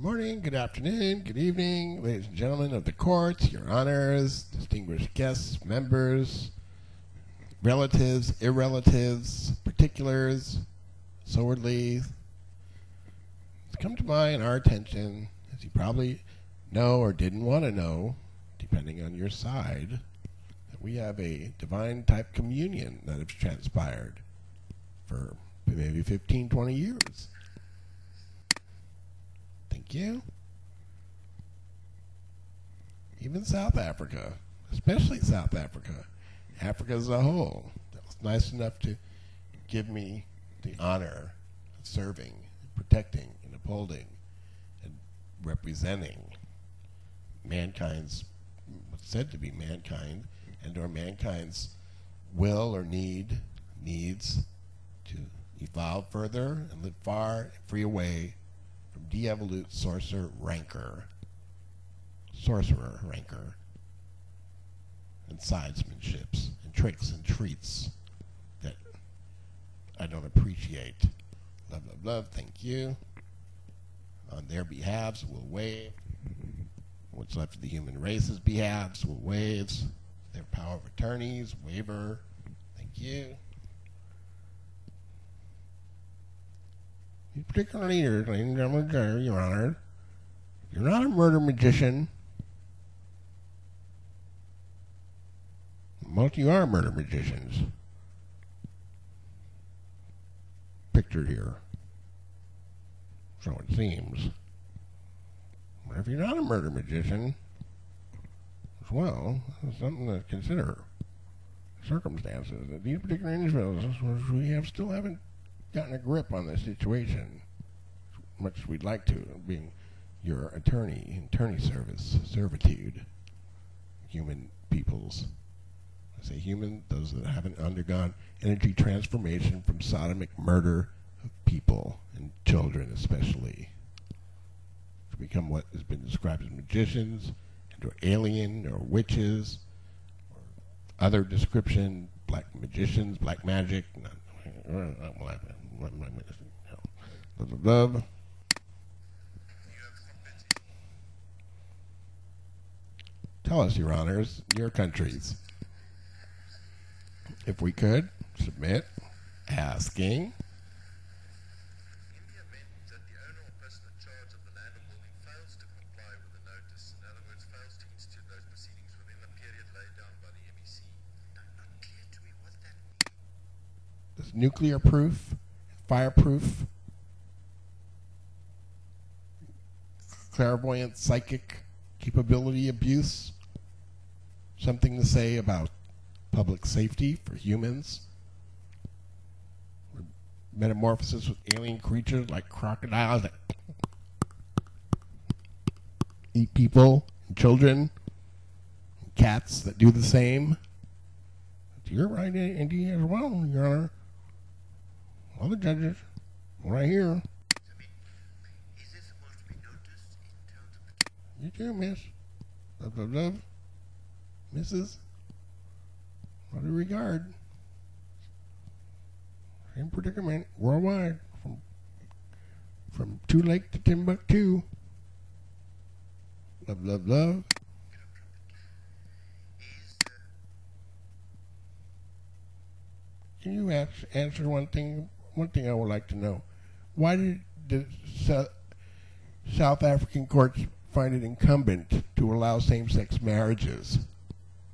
Good morning, good afternoon, good evening, ladies and gentlemen of the courts, your honors, distinguished guests, members, relatives, irrelatives, particulars, swordly. It's come to my and our attention, as you probably know or didn't want to know, depending on your side, that we have a divine type communion that has transpired for maybe 15, 20 years. Thank you. Even South Africa, especially South Africa, Africa as a whole, that was nice enough to give me the honor of serving, protecting, and upholding, and representing mankind's, what's said to be mankind, and or mankind's will or needs to evolve further and live far and free away from de-evolute sorcerer rancor, and sidesmanships and tricks and treats that I don't appreciate. Love, love, love, thank you. On their behalves, we'll waive. What's left of the human race's behalves, we'll waive. Their power of attorneys, waiver. Thank you. These particular leaders, ladies and gentlemen, your honor, you're not a murder magician. Most of you are murder magicians. Pictured here. So it seems. But if you're not a murder magician, as well, it's something to consider. Circumstances that these particular individuals, we still haven't gotten a grip on the situation, as much as we'd like to, being your attorney servitude, human peoples. I say human, those that haven't undergone energy transformation from sodomic murder of people, and children especially, to become what has been described as magicians, and or alien, or witches, or other description, black magicians, black magic, love. Tell us, your honors, your countries. If we could, submit, asking. In the event that the owner or person in charge of the land or building fails to comply with the notice, in other words, fails to institute those proceedings within the period laid down by the MEC, not clear to me what that means. Does nuclear proof, fireproof, clairvoyant, psychic capability abuse something to say about public safety for humans? Metamorphosis with alien creatures like crocodiles that eat people and children, and cats that do the same. You're right, Indy, as well, Your Honor. All the judges, right here. Is this supposed to be noticed in terms of the... You too, miss. Love, love, love. Mrs. What a regard. Same predicament worldwide, from Two Lake to Timbuktu. Love, love, love. Can you answer one thing? One thing I would like to know: why did the South African courts find it incumbent to allow same-sex marriages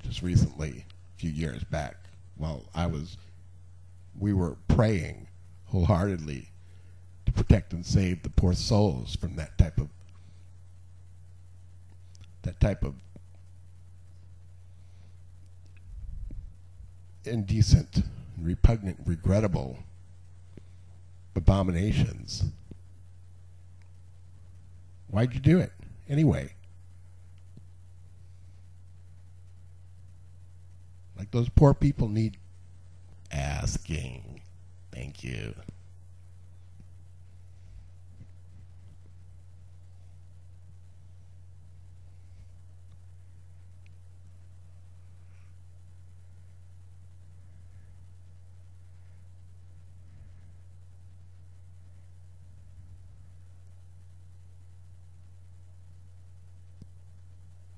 just recently, a few years back, while we were praying wholeheartedly to protect and save the poor souls from that type of indecent, repugnant, regrettable abominations? Why'd you do it anyway? Like, those poor people need asking. Thank you.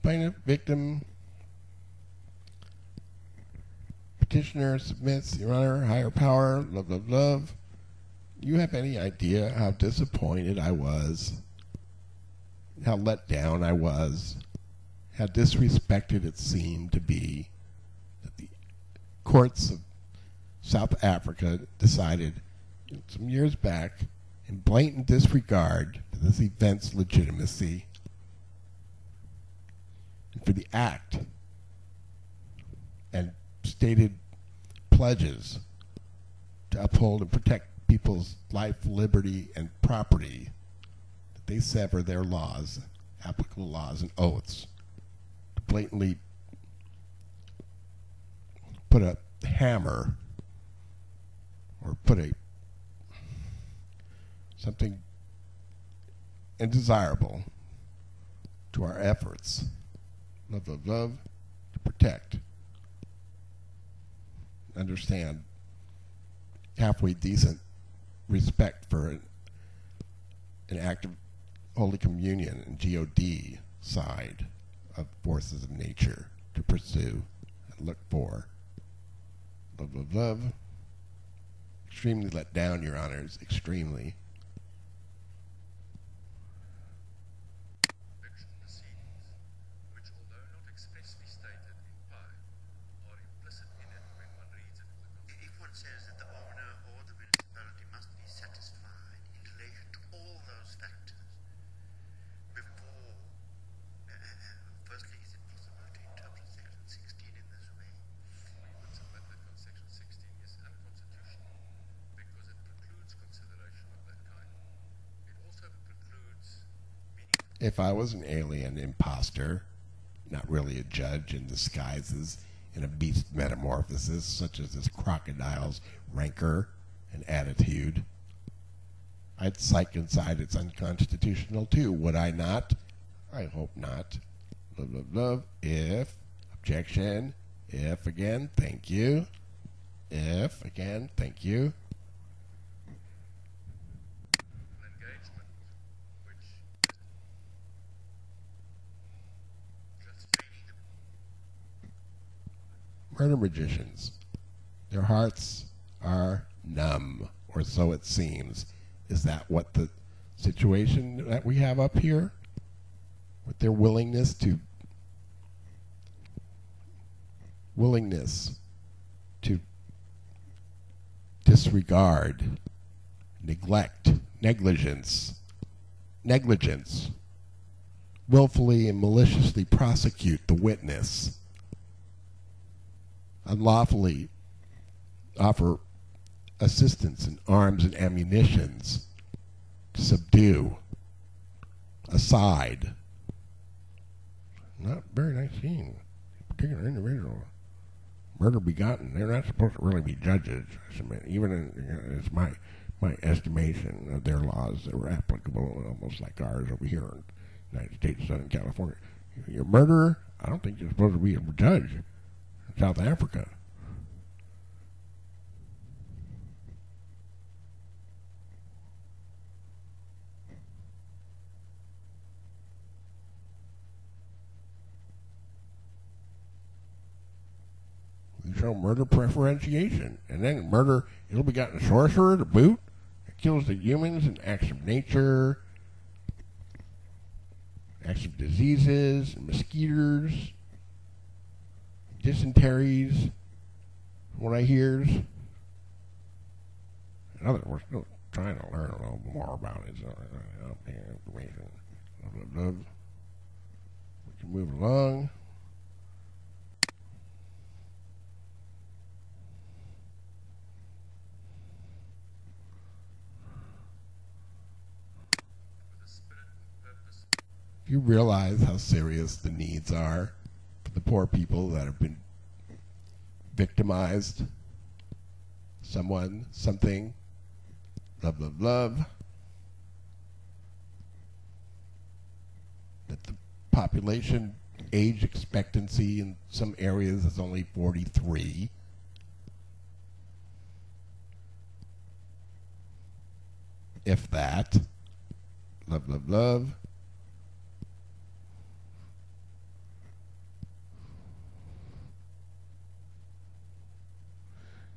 plaintiff, victim, petitioner submits, Your Honor, higher power, love, love, love. You have any idea how disappointed I was, how let down I was, how disrespected it seemed to be that the courts of South Africa decided some years back, in blatant disregard for this event's legitimacy and for the act and stated pledges to uphold and protect people's life, liberty, and property, that they sever their laws, applicable laws and oaths, to blatantly put a hammer or put a something undesirable to our efforts, love, love, love, to protect, understand, halfway decent respect for an act of Holy Communion and God side of forces of nature to pursue and look for. Love, love, love. Extremely let down, Your Honors, extremely. Eviction proceedings, which although not expressly stated in pi, are implicit in it when one reads it. If one says that the owner or the municipality must be satisfied in relation to all those factors before, firstly, is it possible to interpret Section 16 in this way? We would submit that Section 16 is unconstitutional because it precludes consideration of that kind. It also precludes meaningful. If I was an alien imposter, not really a judge in disguises in a beast metamorphosis, such as this crocodile's rancor and attitude, I'd psych inside it's unconstitutional too, would I not? I hope not. Love, love, love. If, objection. If again, thank you. If again, thank you. Engagement, which Just training the Murder magicians. Their hearts are numb, or so it seems. Is that what the situation that we have up here? With their willingness to disregard, neglect, negligence, willfully and maliciously prosecute the witness, unlawfully offer assistance in arms and ammunitions to subdue a side. Not very nice scene. Particular individual. Murder begotten. They're not supposed to really be judges. I submit. Even in, it's my estimation of their laws that were applicable, almost like ours over here in the United States, Southern California. You're a murderer, I don't think you're supposed to be a judge in South Africa. You show murder preferentiation, and then murder ill-begotten sorcerer to boot. It kills the humans and acts of nature, acts of diseases, and mosquitoes, dysenteries, what I hears. In other words, we're still trying to learn a little more about it. So, information. We can move along. If you realize how serious the needs are for the poor people that have been victimized, someone, something, love, love, love, that the population age expectancy in some areas is only 43. If that, love, love, love.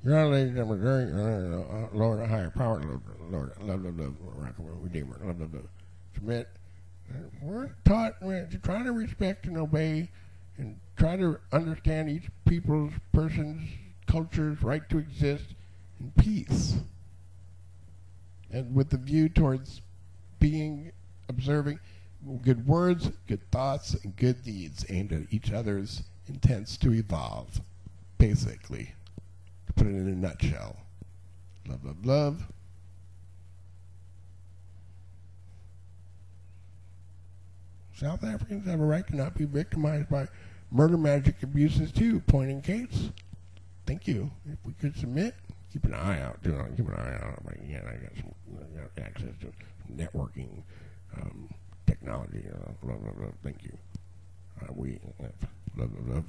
Your Honor, ladies and gentlemen, Lord, higher power, Lord, love, Redeemer, love. Submit. We're taught to try to respect and obey and try to understand each people's, person's, culture's right to exist in peace. And with the view towards being, observing good words, good thoughts, and good deeds aimed at each other's intents to evolve, basically. To put it in a nutshell. Love, love, love. South Africans have a right to not be victimized by murder magic abuses too. Point in case. Thank you. If we could submit, keep an eye out. Keep an eye out. Again, I got access to networking technology. Love, love, love. Thank you. We love, love, love.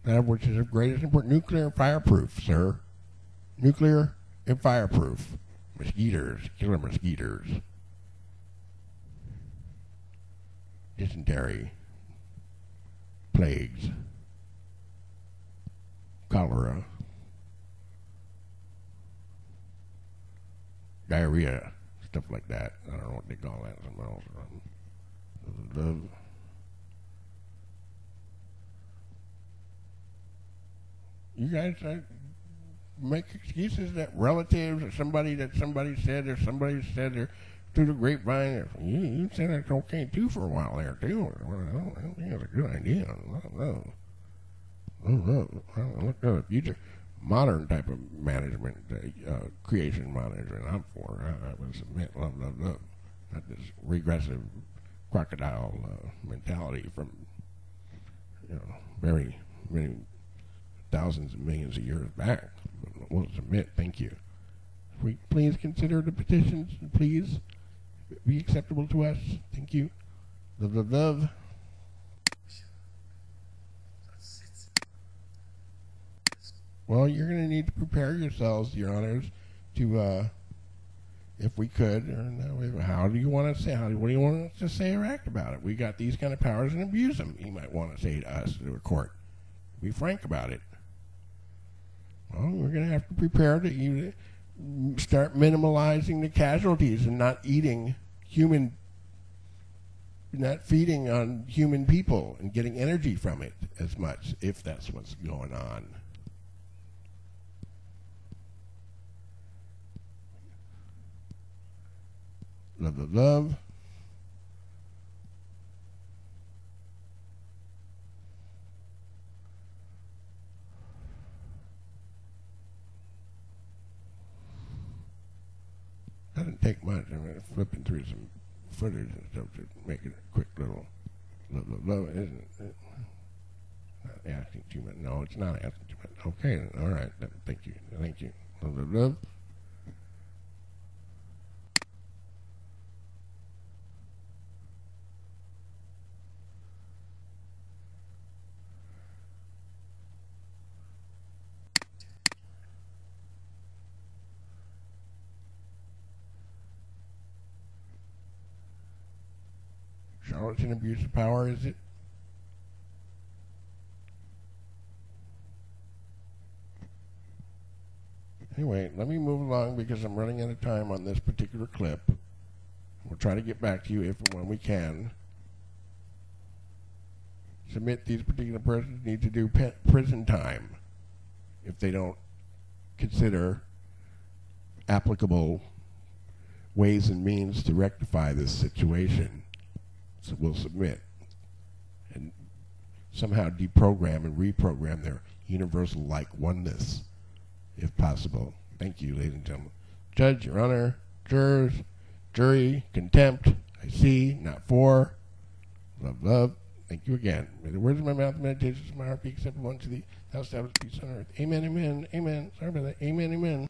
That which is of greatest importance, nuclear and fireproof, sir. Nuclear and fireproof. Mosquitoes, killer mosquitoes. Dysentery. Plagues. Cholera. Diarrhea. Stuff like that. I don't know what they call that. Something else. Love. You guys make excuses that relatives or somebody said or somebody said or through the grapevine. You said that's okay too for a while there too. I don't think that's a good idea. I don't know. Look at the future. Modern type of management, creation management I'm for. I would submit, love. Not this regressive crocodile mentality from, very many thousands of millions of years back. We'll submit, thank you. If we please consider the petitions, please be acceptable to us. Thank you. Love. Well, you're going to need to prepare yourselves, Your Honors, to, if we could, how do you want to say, what do you want us to say or act about it? We got these kind of powers and abuse them, you might want to say to us, to a court. Be frank about it. Well, we're going to have to prepare to start minimalizing the casualties and not feeding on human people and getting energy from it as much, if that's what's going on. Love. Doesn't take much. I'm flipping through some footage and stuff to make it a quick little love, isn't it? Not asking too much. No, it's not asking too much. Okay, all right. Thank you. Love. Charlatan abuse of power, is it? Anyway, let me move along because I'm running out of time on this particular clip. We'll try to get back to you if and when we can. Submit these particular persons need to do prison time if they don't consider applicable ways and means to rectify this situation. So we'll submit and somehow deprogram and reprogram their universal-like oneness, if possible. Thank you, ladies and gentlemen. Judge, Your Honor, jurors, jury, contempt, I see, not for. Love. Thank you again. May the words of my mouth and meditations of my heart be acceptable unto thee. Thou establish peace on earth. Amen. Sorry about that. Amen.